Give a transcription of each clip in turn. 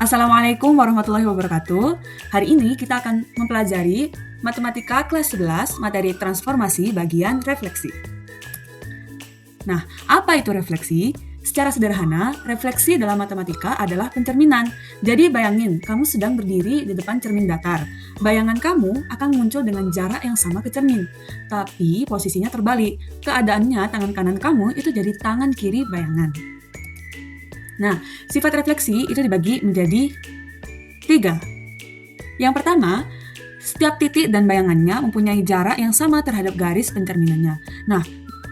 Assalamualaikum warahmatullahi wabarakatuh. Hari ini kita akan mempelajari Matematika kelas 11, materi transformasi bagian refleksi. Nah, apa itu refleksi? Secara sederhana, refleksi dalam matematika adalah pencerminan. Jadi bayangin, kamu sedang berdiri di depan cermin datar. Bayangan kamu akan muncul dengan jarak yang sama ke cermin. Tapi posisinya terbalik. Keadaannya tangan kanan kamu itu jadi tangan kiri bayangan. Nah, sifat refleksi itu dibagi menjadi 3. Yang pertama, setiap titik dan bayangannya mempunyai jarak yang sama terhadap garis pencerminannya. Nah,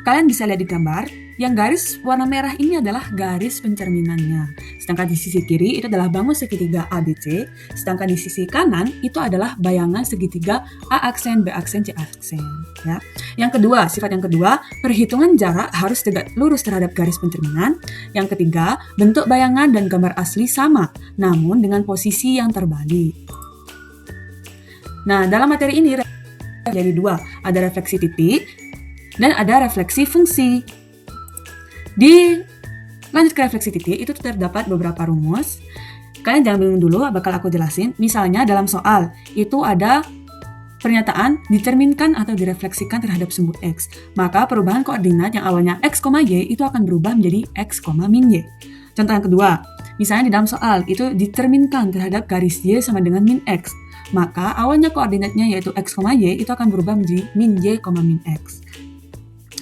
kalian bisa lihat di gambar, yang garis warna merah ini adalah garis pencerminannya. Sedangkan di sisi kiri itu adalah bangun segitiga ABC, sedangkan di sisi kanan itu adalah bayangan segitiga A aksen, B aksen, C aksen. Ya. Yang kedua, sifat yang kedua, perhitungan jarak harus tegak lurus terhadap garis pencerminan. Yang ketiga, bentuk bayangan dan gambar asli sama, namun dengan posisi yang terbalik. Nah, dalam materi ini jadi 2, ada refleksi titik dan ada refleksi fungsi. Lanjut ke refleksi titik, itu terdapat beberapa rumus. Kalian jangan bingung dulu, bakal aku jelasin. Misalnya dalam soal, itu ada pernyataan dicerminkan atau direfleksikan terhadap sumbu X. Maka perubahan koordinat yang awalnya X, Y itu akan berubah menjadi X, min Y. Contoh yang kedua, misalnya di dalam soal, itu dicerminkan terhadap garis Y sama dengan min X. Maka awalnya koordinatnya yaitu X, Y itu akan berubah menjadi min Y, min X.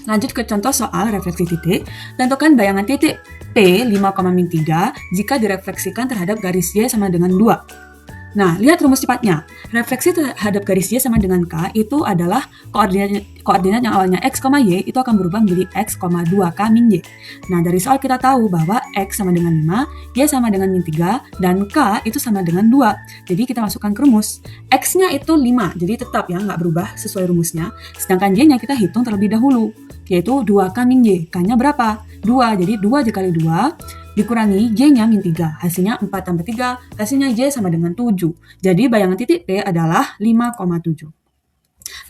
Lanjut ke contoh soal refleksi titik. Tentukan bayangan titik P 5,-3 jika direfleksikan terhadap garis Y sama dengan 2. Nah, lihat rumus cepatnya. Refleksi terhadap garis Y sama dengan K itu adalah koordinat yang awalnya X, Y itu akan berubah menjadi X, 2K min Y. Nah, dari soal kita tahu bahwa X sama dengan 5, Y sama dengan min 3, dan K itu sama dengan 2. Jadi kita masukkan ke rumus. X-nya itu 5, jadi tetap ya, nggak berubah sesuai rumusnya. Sedangkan Y-nya kita hitung terlebih dahulu, yaitu 2K min Y. K-nya berapa? 2, jadi 2 dikali 2, dikurangi Y-nya min 3, hasilnya 4 tambah 3, hasilnya Y sama dengan 7. Jadi bayangan titik P adalah 5,7.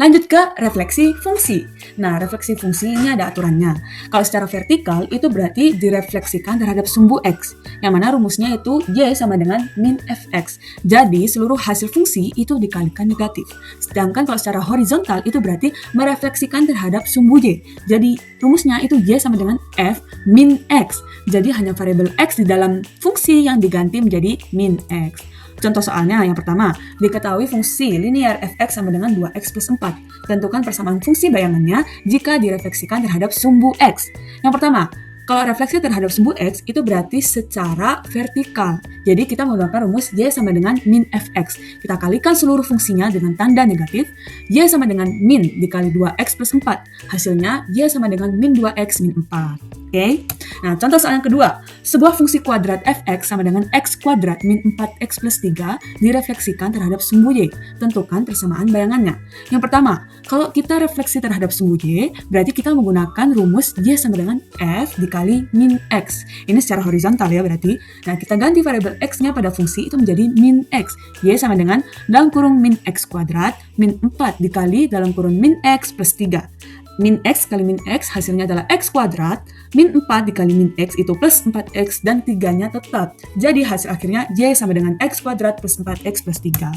Lanjut ke refleksi fungsi. Nah, refleksi fungsi ini ada aturannya. Kalau secara vertikal, itu berarti direfleksikan terhadap sumbu X, yang mana rumusnya itu Y sama dengan min Fx. Jadi, seluruh hasil fungsi itu dikalikan negatif. Sedangkan kalau secara horizontal, itu berarti merefleksikan terhadap sumbu Y. Jadi, rumusnya itu Y sama dengan F min X. Jadi, hanya variabel X di dalam fungsi yang diganti menjadi min X. Contoh soalnya yang pertama, diketahui fungsi linear fx sama dengan 2x plus 4. Tentukan persamaan fungsi bayangannya jika direfleksikan terhadap sumbu x. Yang pertama, kalau refleksi terhadap sumbu x itu berarti secara vertikal. Jadi kita menggunakan rumus y sama dengan min fx. Kita kalikan seluruh fungsinya dengan tanda negatif. Y sama dengan min dikali 2x plus 4. Hasilnya y sama dengan min 2x min 4. Oke. Nah, contoh soal yang kedua. Sebuah fungsi kuadrat fx sama dengan x kuadrat min 4x plus 3 direfleksikan terhadap sumbu y. Tentukan persamaan bayangannya. Yang pertama, kalau kita refleksi terhadap sumbu y, berarti kita menggunakan rumus y sama dengan f dikali min x. Ini secara horizontal ya berarti. Nah, kita ganti variabel x-nya pada fungsi itu menjadi min x. Y sama dengan dalam kurung min x kuadrat min 4 dikali dalam kurung min x plus 3. Min x kali min x hasilnya adalah x kuadrat, min 4 dikali min x itu plus 4x dan 3-nya tetap. Jadi hasil akhirnya y sama dengan x kuadrat plus 4x plus 3.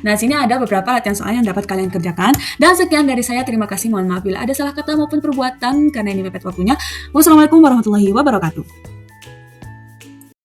Nah, sini ada beberapa latihan soal yang dapat kalian kerjakan. Dan sekian dari saya, terima kasih. Mohon maaf bila ada salah kata maupun perbuatan karena ini mepet waktunya. Wassalamualaikum warahmatullahi wabarakatuh.